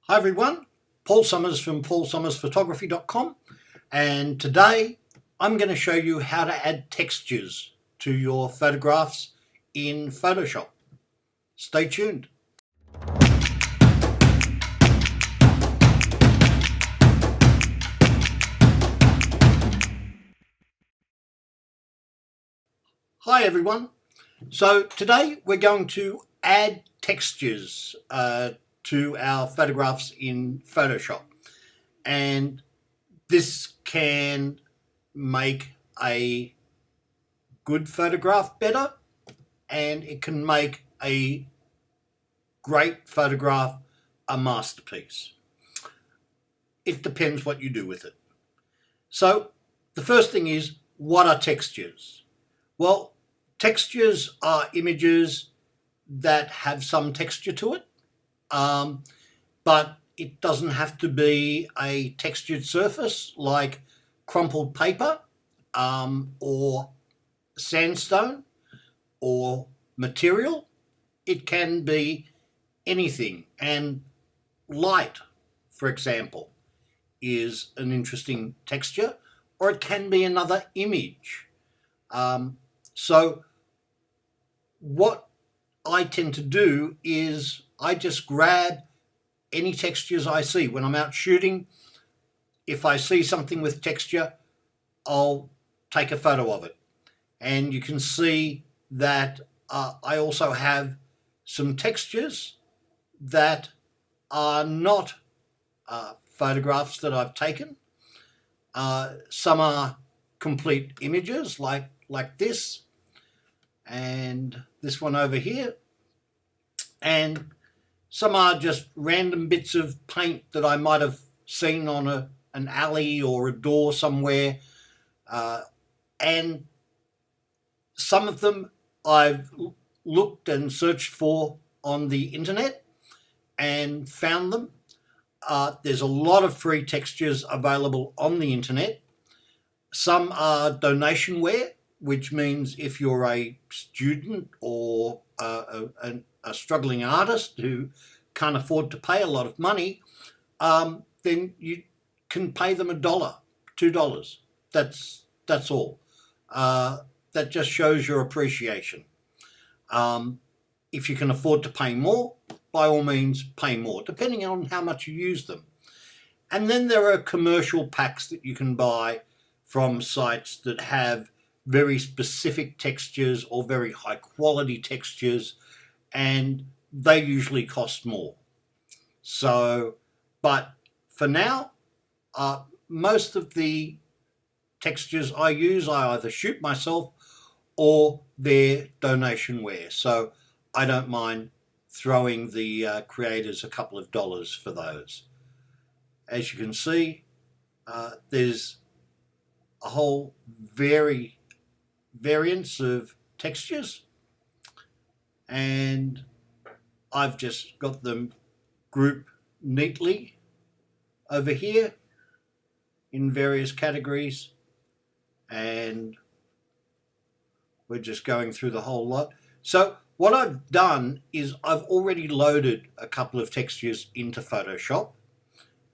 Hi everyone, Paul Summers from paulsummersphotography.com, and today I'm going to show you how to add textures to your photographs in Photoshop. Stay tuned. Hi everyone, so today we're going to add textures to our photographs in Photoshop, and this can make a good photograph better, and it can make a great photograph a masterpiece. It depends what you do with it. So the first thing is, what are textures? Well, textures are images that have some texture to it, but it doesn't have to be a textured surface like crumpled paper or sandstone or material. It can be anything, and light, for example, is an interesting texture, or it can be another image. So what I tend to do is I just grab any textures I see. When I'm out shooting, if I see something with texture, I'll take a photo of it. And you can see that I also have some textures that are not photographs that I've taken. Some are complete images like this, and this one over here, and some are just random bits of paint that I might have seen on an alley or a door somewhere, and some of them I've looked and searched for on the internet and found them. There's a lot of free textures available on the internet. Some are donationware, which means if you're a student or a struggling artist who can't afford to pay a lot of money, then you can pay them $1, $2. That's all. That just shows your appreciation. If you can afford to pay more, by all means pay more, depending on how much you use them. And then there are commercial packs that you can buy from sites that have very specific textures or very high quality textures, and they usually cost more. So, but for now, most of the textures I use, I either shoot myself or they're donationware. So I don't mind throwing the creators a couple of dollars for those. As you can see, there's a whole variance of textures, and I've just got them grouped neatly over here in various categories, and we're just going through the whole lot. So what I've done is I've already loaded a couple of textures into Photoshop,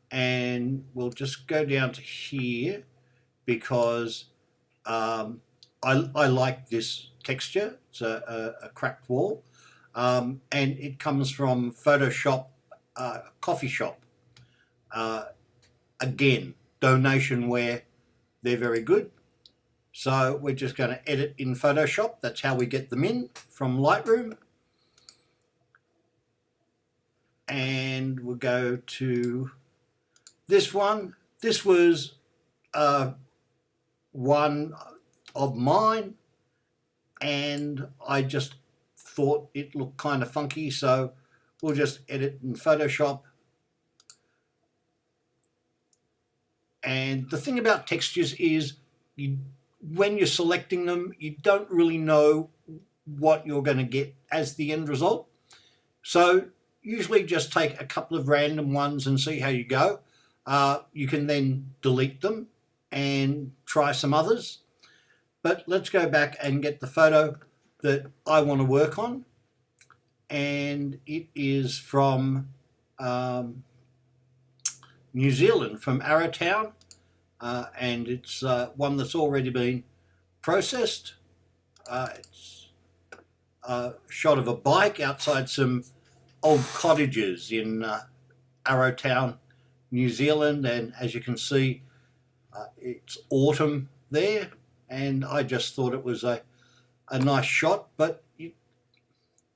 and we'll just go down to here because I like this texture. It's a cracked wall, and it comes from Photoshop Coffee Shop. Again, donationware, they're very good. So we're just going to edit in Photoshop. That's how we get them in from Lightroom. And we'll go to this one. This was one of mine, and I just thought it looked kind of funky, so we'll just edit in Photoshop. And the thing about textures is when you're selecting them, you don't really know what you're going to get as the end result. So usually just take a couple of random ones and see how you go. You can then delete them and try some others. But let's go back and get the photo that I want to work on. And it is from New Zealand from Arrowtown, and it's one that's already been processed. It's a shot of a bike outside some old cottages in Arrowtown, New Zealand, and as you can see, it's autumn there, and I just thought it was a nice shot, but it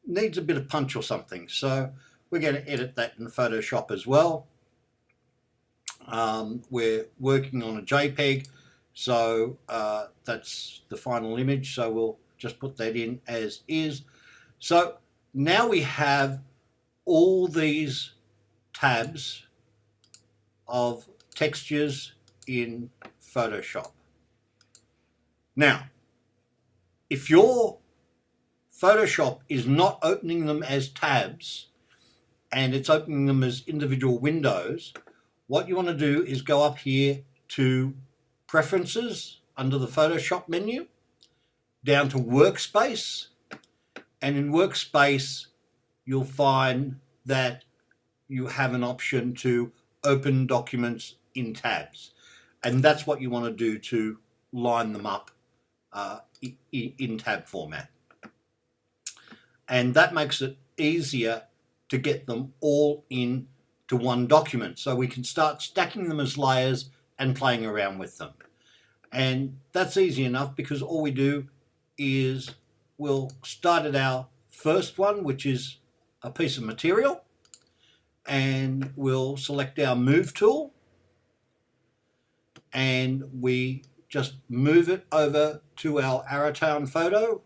needs a bit of punch or something, so we're going to edit that in Photoshop as well. We're working on a JPEG, so that's the final image, so we'll just put that in as is. So now we have all these tabs of textures in Photoshop. Now, if your Photoshop is not opening them as tabs and it's opening them as individual windows, what you want to do is go up here to Preferences under the Photoshop menu, down to Workspace, and in Workspace you'll find that you have an option to open documents in tabs, and that's what you want to do to line them up in tab format, and that makes it easier to get them all into one document, so we can start stacking them as layers and playing around with them. And that's easy enough, because all we do is we'll start at our first one, which is a piece of material, and we'll select our move tool, and we just move it over to our Arrowtown photo,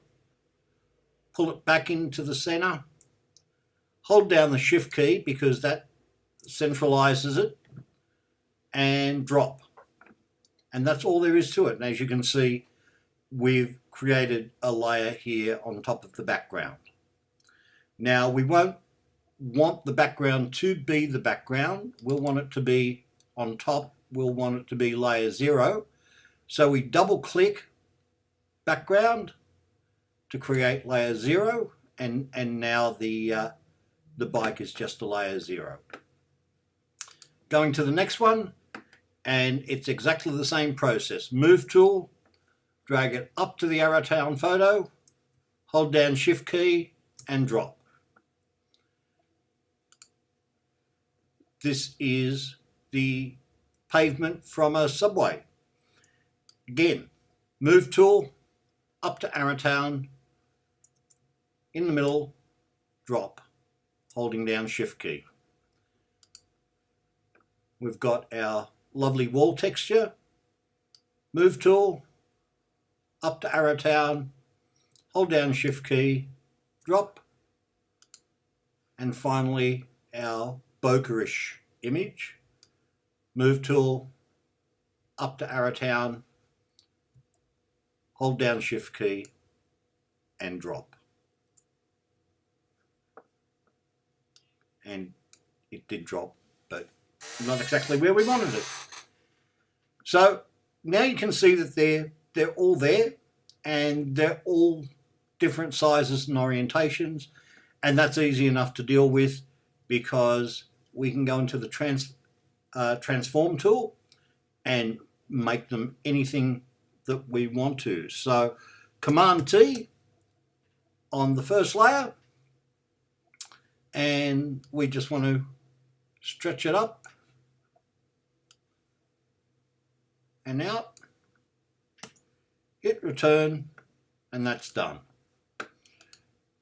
pull it back into the center, hold down the shift key because that centralizes it, and drop. And that's all there is to it. And as you can see, we've created a layer here on top of the background. Now, we won't want the background to be the background. We'll want it to be on top. We'll want it to be layer 0. So we double click background to create layer 0, and now the bike is just a layer 0. Going to the next one, and it's exactly the same process. Move tool, drag it up to the Arrowtown photo, hold down shift key and drop. This is the pavement from a subway. Again, move tool, up to Arrowtown, in the middle, drop, holding down shift key. We've got our lovely wall texture, move tool, up to Arrowtown, hold down shift key, drop, and finally our Bokerish image, move tool, up to Arrowtown, hold down shift key and drop. And it did drop, but not exactly where we wanted it. So now you can see that they're all there, and they're all different sizes and orientations, and that's easy enough to deal with because we can go into the transform tool and make them anything that we want to. So Command T on the first layer, and we just want to stretch it up and out, hit return, and that's done.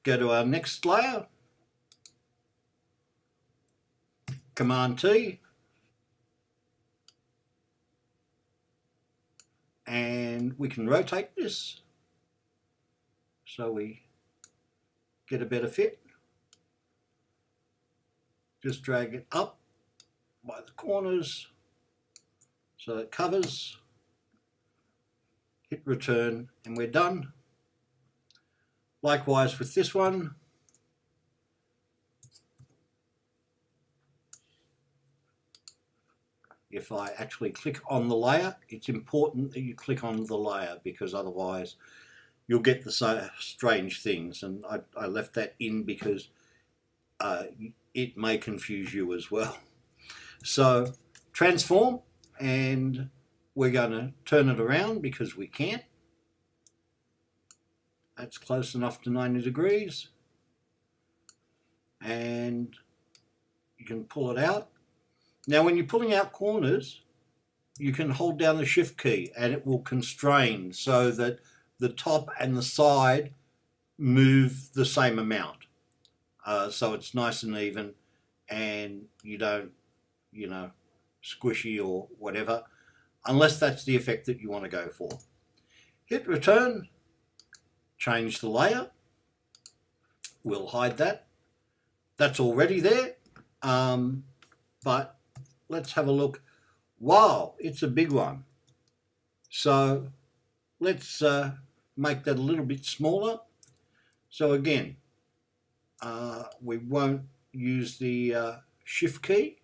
Go to our next layer, Command T, and we can rotate this so we get a better fit. Just drag it up by the corners so it covers, hit return, and we're done. Likewise with this one. If I actually click on the layer, it's important that you click on the layer because otherwise you'll get the strange things, and I left that in because it may confuse you as well. So transform, and we're going to turn it around because we can. That's close enough to 90 degrees. And you can pull it out. Now when you're pulling out corners, you can hold down the shift key and it will constrain so that the top and the side move the same amount. So it's nice and even and you don't, squishy or whatever, unless that's the effect that you want to go for. Hit return, change the layer. We'll hide that. That's already there, but let's have a look. Wow, it's a big one. So let's make that a little bit smaller. So again, we won't use the shift key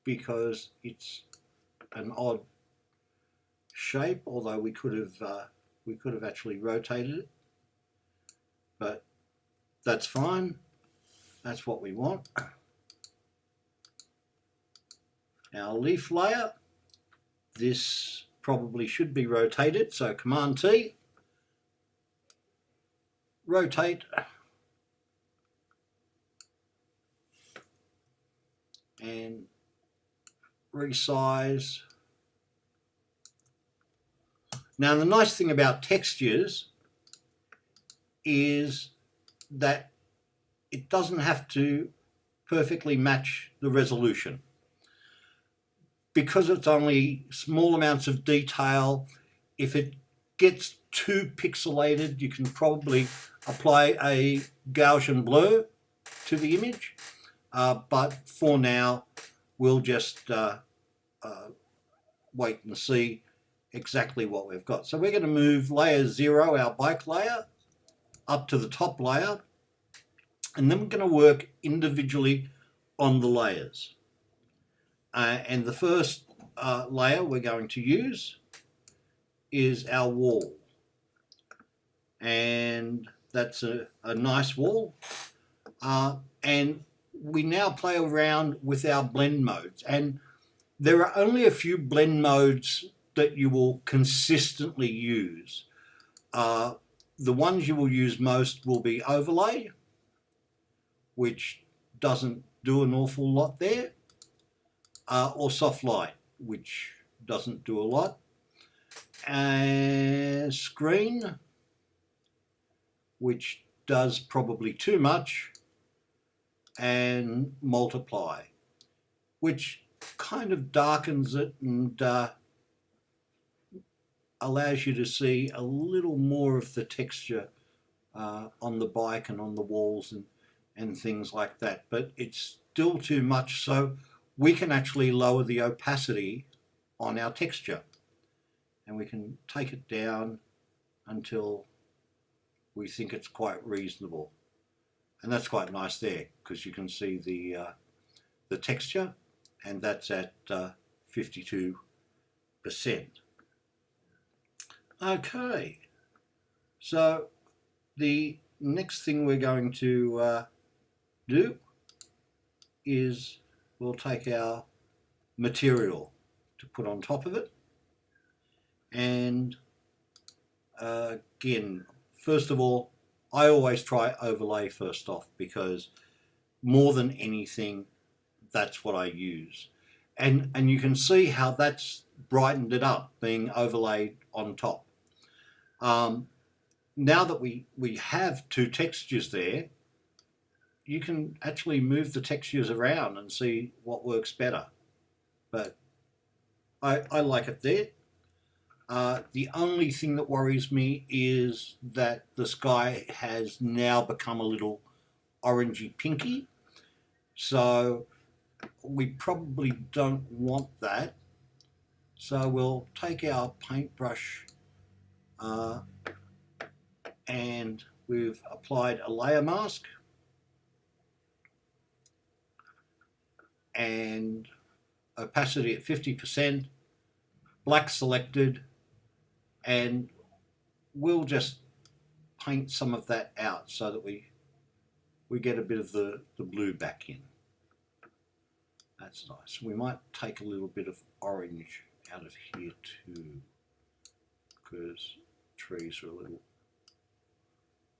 because it's an odd shape, although we could have actually rotated it, but that's fine. That's what we want. Our leaf layer, this probably should be rotated, so Command T, rotate, and resize. Now the nice thing about textures is that it doesn't have to perfectly match the resolution. Because it's only small amounts of detail, if it gets too pixelated, you can probably apply a Gaussian blur to the image. But for now, we'll just wait and see exactly what we've got. So we're going to move layer 0, our bike layer, up to the top layer, and then we're going to work individually on the layers. And the first layer we're going to use is our wall. And that's a nice wall. And we now play around with our blend modes. And there are only a few blend modes that you will consistently use. The ones you will use most will be overlay, which doesn't do an awful lot there, or soft light, which doesn't do a lot, and screen, which does probably too much, and multiply, which kind of darkens it and allows you to see a little more of the texture on the bike and on the walls and things like that. But it's still too much, so we can actually lower the opacity on our texture. And we can take it down until we think it's quite reasonable. And that's quite nice there, because you can see the texture, and that's at 52%. Okay, so the next thing we're going to do is we'll take our material to put on top of it. And again, first of all, I always try overlay first off, because more than anything, that's what I use. And you can see how that's brightened it up, being overlaid on top. Now that we have two textures there, you can actually move the textures around and see what works better. But I like it there. The only thing that worries me is that the sky has now become a little orangey pinky. So we probably don't want that. So we'll take our paintbrush and we've applied a layer mask and opacity at 50%, black selected, and we'll just paint some of that out so that we get a bit of the blue back in. That's nice. We might take a little bit of orange out of here too, because trees are a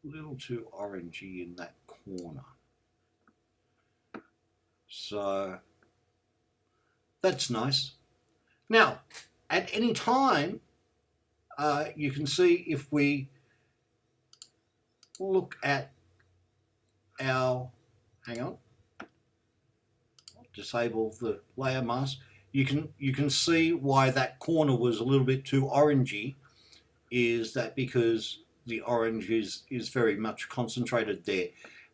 little too orangey in that corner. So that's nice. Now, at any time, you can see if we look at our, hang on, I'll disable the layer mask. You can see why that corner was a little bit too orangey. Is that because the orange is very much concentrated there.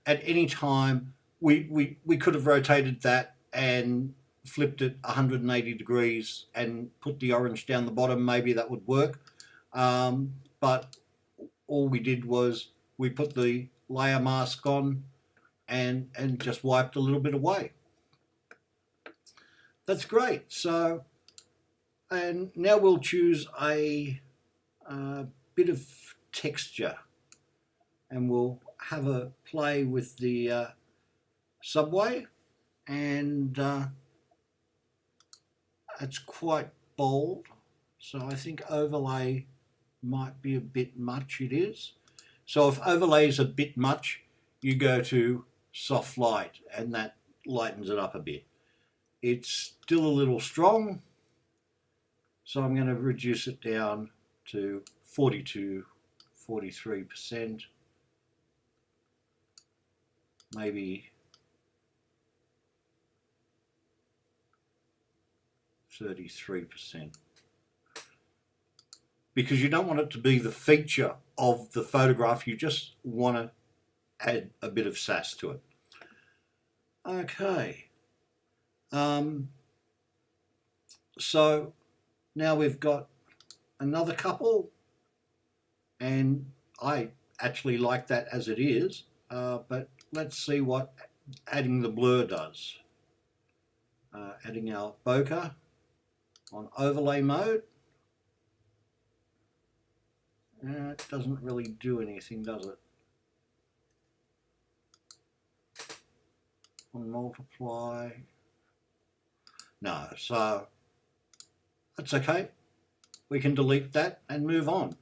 At any time, we could have rotated that and flipped it 180 degrees and put the orange down the bottom. Maybe that would work. But all we did was we put the layer mask on and just wiped a little bit away. That's great. So, and now we'll choose a bit of texture, and we'll have a play with the subway, and it's quite bold, so I think overlay might be a bit much. It is. So if overlay is a bit much, you go to soft light, and that lightens it up a bit. It's still a little strong, so I'm going to reduce it down to 43%, maybe 33%, because you don't want it to be the feature of the photograph. You just want to add a bit of sass to it. Okay, so now we've got another couple, and I actually like that as it is, but let's see what adding the blur does. Adding our bokeh on overlay mode. It doesn't really do anything, does it? On multiply. No, so that's okay. We can delete that and move on.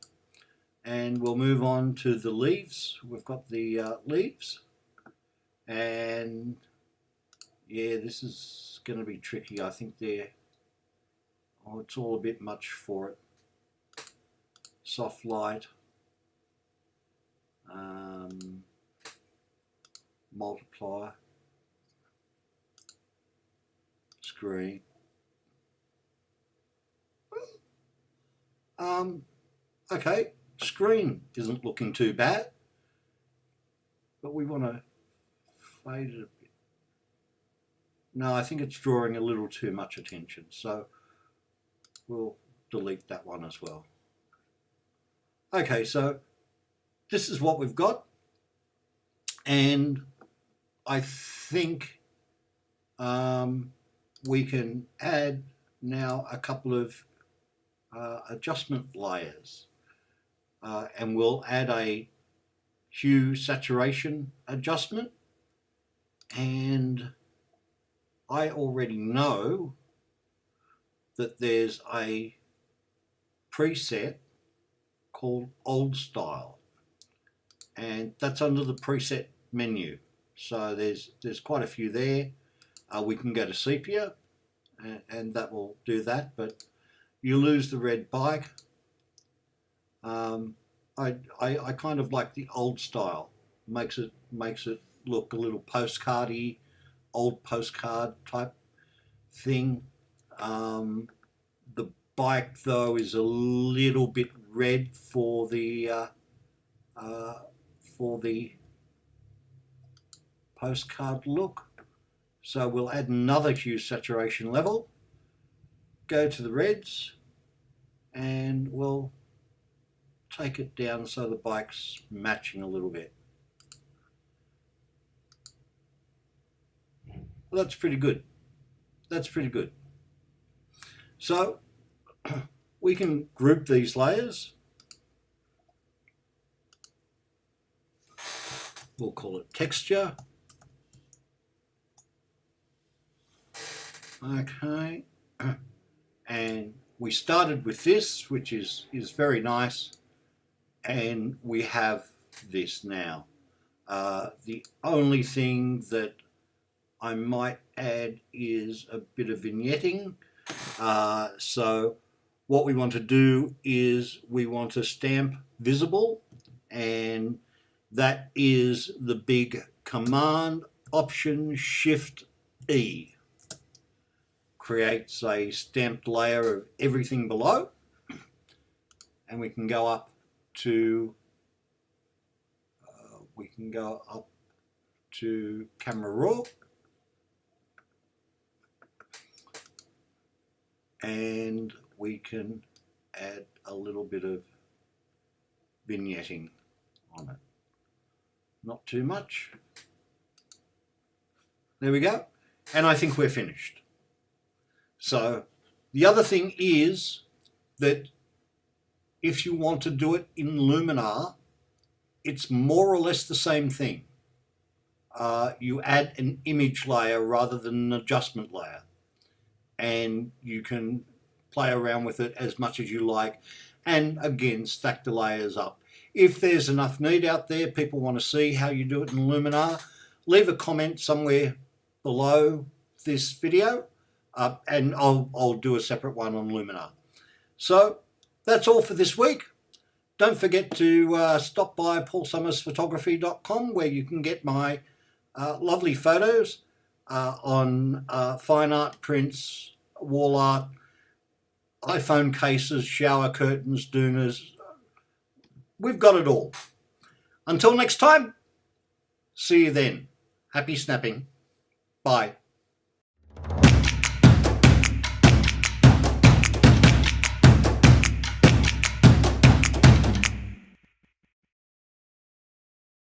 And we'll move on to the leaves. We've got the leaves. And yeah, this is going to be tricky. I think it's all a bit much for it. Soft light. Multiply. Screen. Okay, screen isn't looking too bad, but we want to fade it a bit. No, I think it's drawing a little too much attention, so we'll delete that one as well. Okay, so this is what we've got, and I think we can add now a couple of adjustment layers, and we'll add a hue saturation adjustment, and I already know that there's a preset called Old Style, and that's under the preset menu. So there's quite a few there. We can go to sepia, and that will do that, but you lose the red bike. I kind of like the Old Style. Makes it look a little postcardy, old postcard type thing. The bike though is a little bit red for the postcard look. So we'll add another hue saturation level, go to the reds, and we'll take it down so the bike's matching a little bit. Well, that's pretty good. That's pretty good. So we can group these layers. We'll call it texture. Okay, and we started with this, which is very nice, and we have this now. The only thing that I might add is a bit of vignetting. So what we want to do is we want to stamp visible, and that is the big Command Option Shift E. Creates a stamped layer of everything below, and we can go up to Camera Raw, and we can add a little bit of vignetting on it. Not too much. There we go. And I think we're finished. So the other thing is that if you want to do it in Luminar, it's more or less the same thing. You add an image layer rather than an adjustment layer, and you can play around with it as much as you like, and again stack the layers up. If there's enough need out there, people want to see how you do it in Luminar, leave a comment somewhere below this video, and I'll do a separate one on Luminar. So that's all for this week. Don't forget to stop by paulsummersphotography.com, where you can get my lovely photos on fine art prints, wall art, iPhone cases, shower curtains, doonas. We've got it all. Until next time, see you then. Happy snapping. Bye.